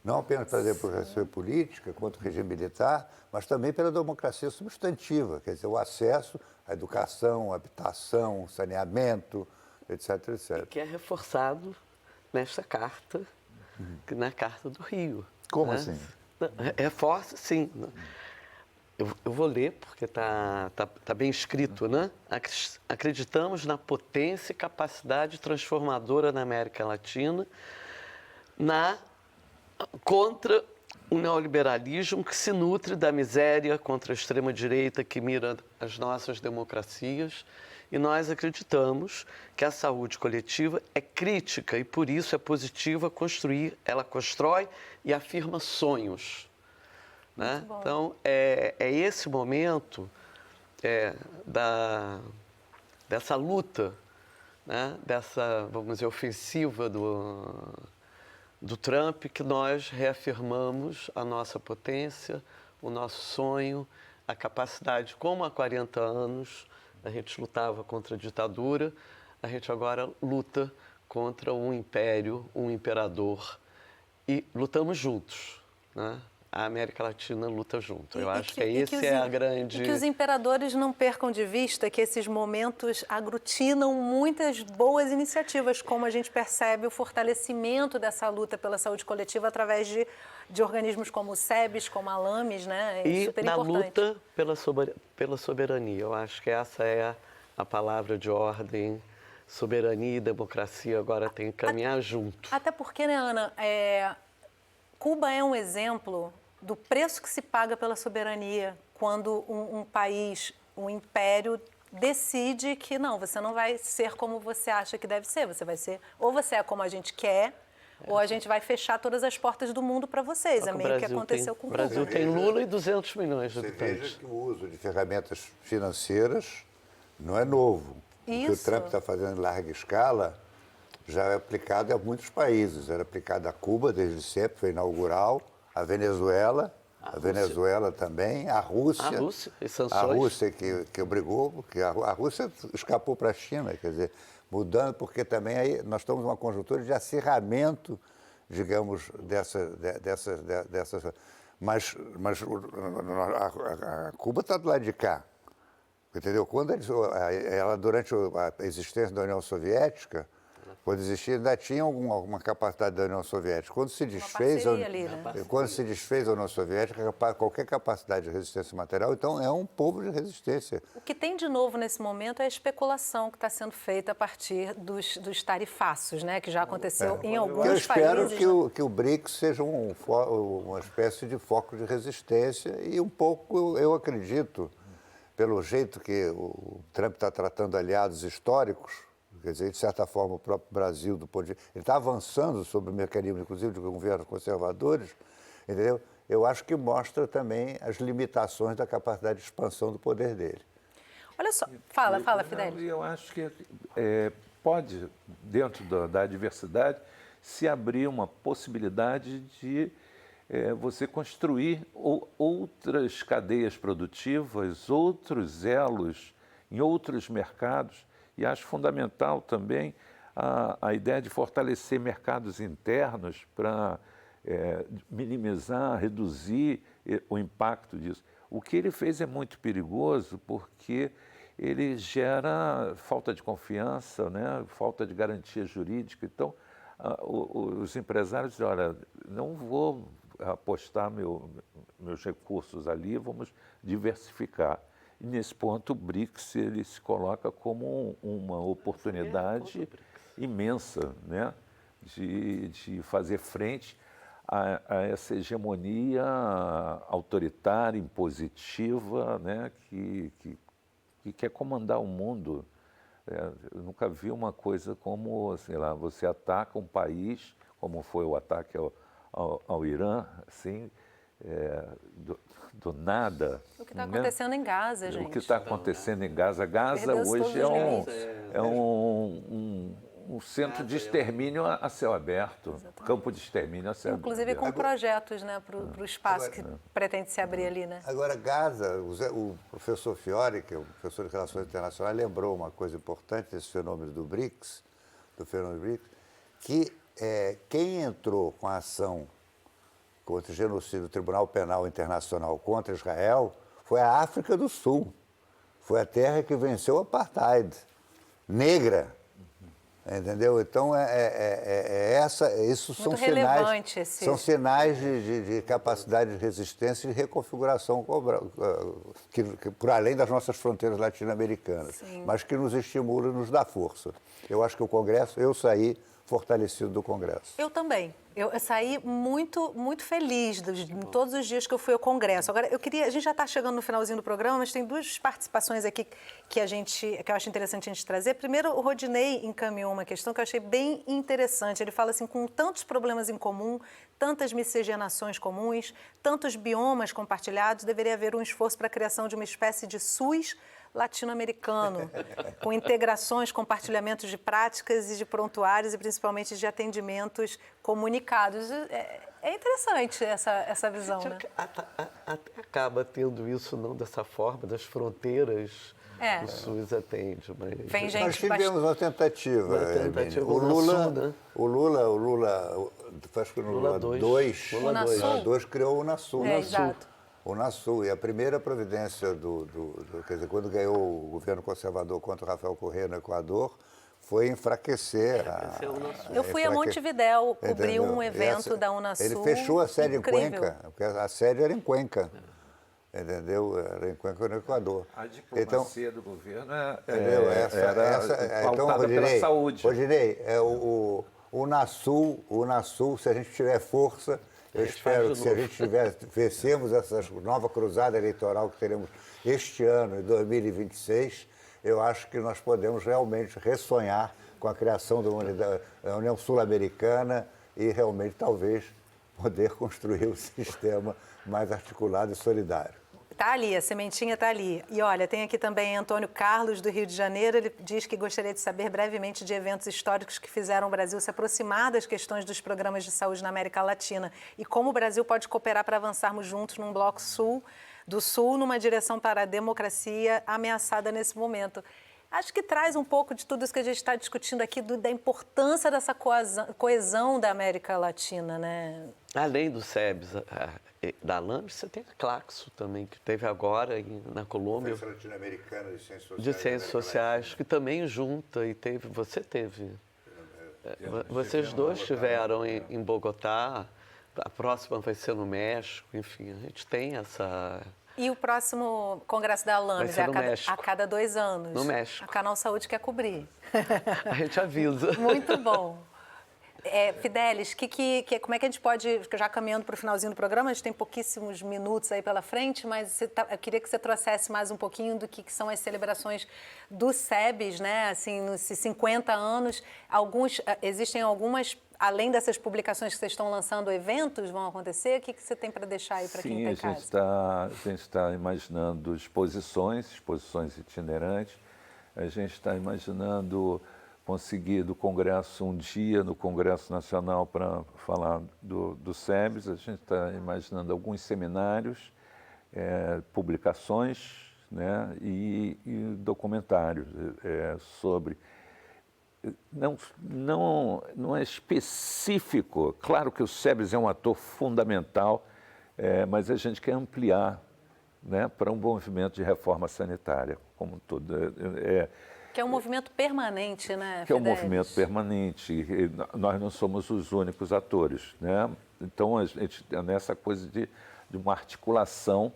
não apenas pela democracia política contra o regime militar, mas também pela democracia substantiva, quer dizer, o acesso a educação, a habitação, saneamento, etc, etc. Que é reforçado nesta carta, na Carta do Rio. Como né? assim? Reforça, sim. Eu vou ler, porque tá bem escrito, né? Acreditamos na potência e capacidade transformadora na América Latina contra o neoliberalismo que se nutre da miséria, contra a extrema-direita que mira as nossas democracias. E nós acreditamos que a saúde coletiva é crítica e, por isso, é positiva construir. Ela constrói e afirma sonhos. Né? Então, é esse momento dessa luta, né? Dessa, vamos dizer, ofensiva do Trump, que nós reafirmamos a nossa potência, o nosso sonho, a capacidade, como há 40 anos a gente lutava contra a ditadura, a gente agora luta contra um império, um imperador, e lutamos juntos, né? A América Latina luta junto. Eu acho que esse é a grande... E que os imperadores não percam de vista que esses momentos aglutinam muitas boas iniciativas, como a gente percebe o fortalecimento dessa luta pela saúde coletiva através de organismos como o SEBS, como a LAMES, né? É super na importante. Luta pela soberania. Eu acho que essa é a palavra de ordem. Soberania e democracia agora tem que caminhar junto. Até porque, né, Ana, Cuba é um exemplo do preço que se paga pela soberania quando um país, um império, decide que não, você não vai ser como você acha que deve ser, você vai ser, ou você é como a gente quer, ou a gente vai fechar todas as portas do mundo para vocês. É meio que aconteceu com o Cuba. O Brasil tem Lula e 200 milhões de habitantes. Veja que o uso de ferramentas financeiras não é novo. Isso. O que o Trump está fazendo em larga escala já é aplicado a muitos países. Era aplicado a Cuba desde sempre, foi inaugural, a Venezuela, Venezuela também, a Rússia. A Rússia, e sanções. A Rússia que obrigou, porque a Rússia escapou para a China, quer dizer, mudando, porque também aí nós estamos numa conjuntura de acirramento, digamos, dessas. Mas a Cuba está do lado de cá. Entendeu? Quando ela, durante a existência da União Soviética, quando existia, ainda tinha alguma capacidade da União Soviética. Quando se desfez, a União Soviética, qualquer capacidade de resistência material, então é um povo de resistência. O que tem de novo nesse momento é a especulação que está sendo feita a partir dos tarifaços, né? Que já aconteceu em alguns países. Eu espero que o BRICS seja uma espécie de foco de resistência e um pouco, eu acredito, pelo jeito que o Trump está tratando aliados históricos, quer dizer, de certa forma, o próprio Brasil, ele está avançando sobre o mecanismo, inclusive, de governos conservadores, entendeu? Eu acho que mostra também as limitações da capacidade de expansão do poder dele. Olha só, fala, Fidelis. Eu acho que pode, dentro da diversidade, se abrir uma possibilidade de você construir outras cadeias produtivas, outros elos em outros mercados. E acho fundamental também a ideia de fortalecer mercados internos para minimizar, reduzir o impacto disso. O que ele fez é muito perigoso porque ele gera falta de confiança, né? Falta de garantia jurídica. Então, os empresários dizem, olha, não vou apostar meus recursos ali, vamos diversificar. E nesse ponto, o BRICS ele se coloca como uma oportunidade imensa, né? de fazer frente a essa hegemonia autoritária, impositiva, né? que quer comandar o mundo. Eu nunca vi uma coisa como, sei lá, você ataca um país, como foi o ataque ao Irã, assim, do nada. O que está acontecendo em Gaza, gente. O que está acontecendo em Gaza. Gaza hoje é um centro de extermínio a céu aberto, exatamente. Campo de extermínio a céu Inclusive aberto. com projetos, né, para o espaço que pretende se abrir ali, né? Agora, Gaza, o professor Fiore, que é o professor de Relações Internacionais, lembrou uma coisa importante desse fenômeno do BRICS, que quem entrou com a ação contra o genocídio do Tribunal Penal Internacional contra Israel foi a África do Sul. Foi a terra que venceu o apartheid, negra. Entendeu? Então, isso são sinais, são sinais de capacidade de resistência e de reconfiguração que por além das nossas fronteiras latino-americanas, mas que nos estimula e nos dá força. Eu acho que o Congresso, eu saí fortalecido do Congresso. Eu também. Eu saí muito feliz todos os dias que eu fui ao Congresso. Agora, a gente já está chegando no finalzinho do programa, mas tem duas participações aqui que eu acho interessante a gente trazer. Primeiro, o Rodinei encaminhou uma questão que eu achei bem interessante. Ele fala assim, com tantos problemas em comum, tantas miscigenações comuns, tantos biomas compartilhados, deveria haver um esforço para a criação de uma espécie de SUS latino-americano, com integrações, compartilhamentos de práticas e de prontuários e principalmente de atendimentos comunicados. É interessante essa visão, né? Até acaba tendo isso não dessa forma, das fronteiras o SUS atende. Mas vem gente nós tivemos uma tentativa. O Lula, acho que no Lula 2 criou o Unasul. Exato. O Unasul, e a primeira providência quer dizer, quando ganhou o governo conservador contra o Rafael Correa no Equador, foi enfraquecer Eu fui a Montevidéu, cobri um evento da Unasul. Ele fechou a sede incrível. em Cuenca, porque a sede era em Cuenca, entendeu? Era em Cuenca, no Equador. A diplomacia do governo era pautada pela saúde. Rodinei, o Unasul, se a gente tiver força... Eu espero que se a gente vencemos essa nova cruzada eleitoral que teremos este ano, em 2026, eu acho que nós podemos realmente ressonhar com a criação da União Sul-Americana e realmente, talvez, poder construir um sistema mais articulado e solidário. Está ali, a sementinha está ali. E olha, tem aqui também Antônio Carlos, do Rio de Janeiro. Ele diz que gostaria de saber brevemente de eventos históricos que fizeram o Brasil se aproximar das questões dos programas de saúde na América Latina e como o Brasil pode cooperar para avançarmos juntos num bloco do Sul, numa direção para a democracia ameaçada nesse momento. Acho que traz um pouco de tudo isso que a gente está discutindo aqui, da importância dessa coesão da América Latina, né? Além do SEBS, da LAMES, você tem a Claxo também, que teve agora na Colômbia. Conferência Latino-Americana de Ciências Sociais. De Ciências Sociais, que também junta e teve. Você teve. Vocês dois estiveram em Bogotá, a próxima vai ser no México, enfim, a gente tem essa. E o próximo Congresso da LAMES é a cada 2 anos. No México. A Canal Saúde quer cobrir. A gente avisa. Muito bom. Fidelis, como é que a gente pode, já caminhando para o finalzinho do programa, a gente tem pouquíssimos minutos aí pela frente, mas eu queria que você trouxesse mais um pouquinho do que são as celebrações do SEBS, né? Assim, nesses 50 anos, existem algumas, além dessas publicações que vocês estão lançando, eventos vão acontecer? O que você tem para deixar aí para quem está em casa? A gente está imaginando exposições itinerantes, a gente está imaginando conseguir do Congresso um dia no Congresso Nacional para falar do SEBS. A gente está imaginando alguns seminários, publicações, né, e documentários sobre... Não é específico. Claro que o SEBS é um ator fundamental, mas a gente quer ampliar, né, para um movimento de reforma sanitária como um todo. Que é um movimento permanente, né, Que é um movimento permanente. Nós não somos os únicos atores, né? Então, a gente é nessa coisa de uma articulação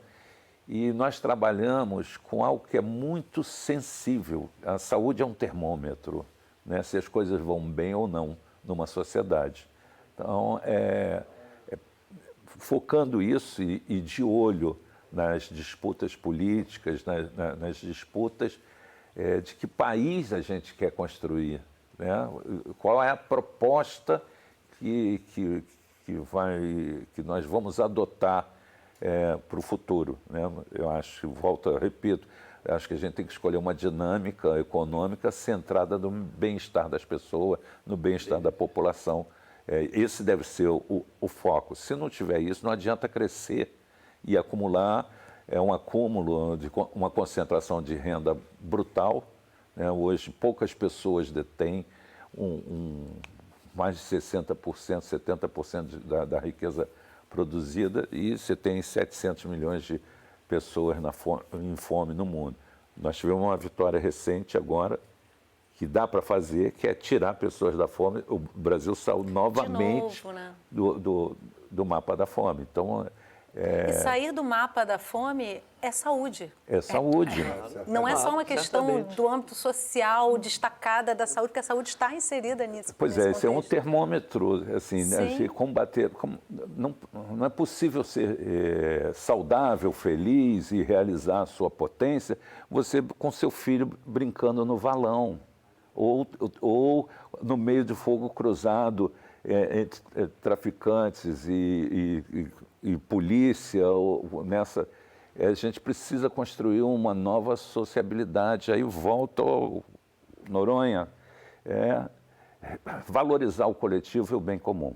e nós trabalhamos com algo que é muito sensível. A saúde é um termômetro, né? Se as coisas vão bem ou não numa sociedade. Então, focando isso e de olho nas disputas políticas, nas disputas de que país a gente quer construir, né? Qual é a proposta que nós vamos adotar para o futuro, né? Eu acho, repito, acho que a gente tem que escolher uma dinâmica econômica centrada no bem-estar das pessoas, no bem-estar da população. Esse deve ser o foco. Se não tiver isso, não adianta crescer e acumular. É um acúmulo, uma concentração de renda brutal, né? Hoje, poucas pessoas detêm mais de 60%, 70% da riqueza produzida e você tem 700 milhões de pessoas em fome no mundo. Nós tivemos uma vitória recente agora, que dá para fazer, que é tirar pessoas da fome. O Brasil saiu novamente novo, né? do mapa da fome. Então, E sair do mapa da fome é saúde. É saúde. Não é só uma questão do âmbito social destacada da saúde, porque a saúde está inserida nisso. Pois é, esse é um termômetro, assim, né, de combater. Não é possível ser saudável, feliz e realizar a sua potência você com seu filho brincando no valão ou no meio de fogo cruzado entre traficantes e polícia nessa. A gente precisa construir uma nova sociabilidade. Aí volta ao Noronha, valorizar o coletivo e o bem comum.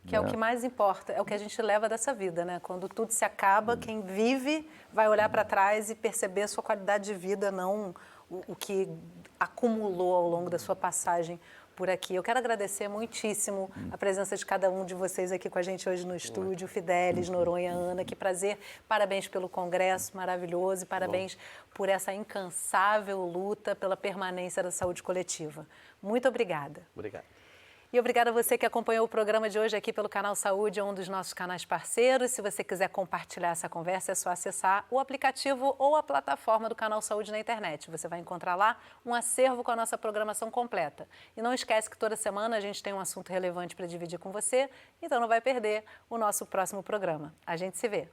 Que é o que mais importa, é o que a gente leva dessa vida, né? Quando tudo se acaba, quem vive vai olhar para trás e perceber a sua qualidade de vida, não o que acumulou ao longo da sua passagem por aqui. Eu quero agradecer muitíssimo a presença de cada um de vocês aqui com a gente hoje no estúdio. Fidelis, Noronha, Ana, que prazer. Parabéns pelo congresso maravilhoso e parabéns por essa incansável luta pela permanência da saúde coletiva. Muito obrigada. Obrigado. E obrigada a você que acompanhou o programa de hoje aqui pelo Canal Saúde, um dos nossos canais parceiros. Se você quiser compartilhar essa conversa, é só acessar o aplicativo ou a plataforma do Canal Saúde na internet. Você vai encontrar lá um acervo com a nossa programação completa. E não esquece que toda semana a gente tem um assunto relevante para dividir com você, então não vai perder o nosso próximo programa. A gente se vê.